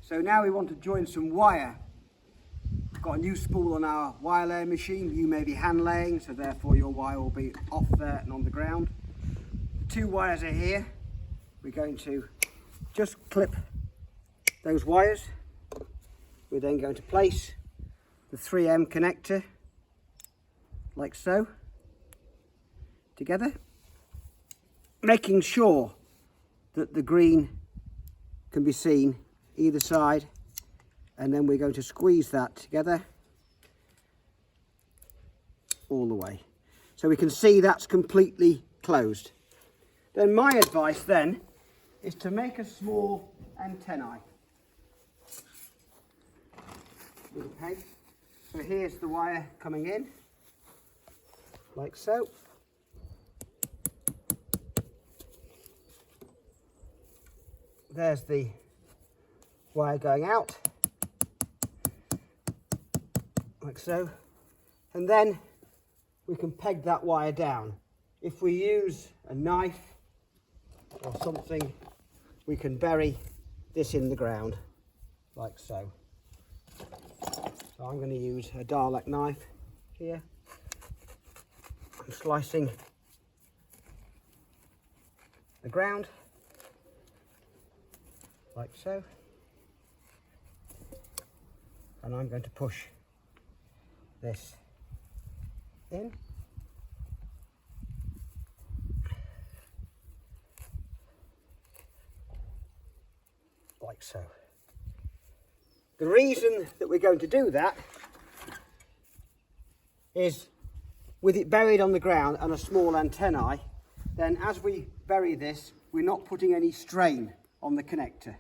So now we want to join some wire. We've got a new spool on our wire laying machine. You may be hand laying, so therefore your wire will be off there and on the ground. 2 wires are here. We're going to just clip those wires. We're then going to place the 3M connector like so together, making sure that the green can be seen either side, and then we're going to squeeze that together all the way so we can see that's completely closed. Then my advice then is to make a small antennae with a peg. So here's the wire coming in like so. There's the wire going out like so, and then we can peg that wire down. If we use a knife or something, we can bury this in the ground like so. So I'm going to use a Dalek knife here. I'm slicing the ground like so, and I'm going to push this in like so. The reason that we're going to do that is with it buried on the ground and a small antennae, then as we bury this, we're not putting any strain on the connector.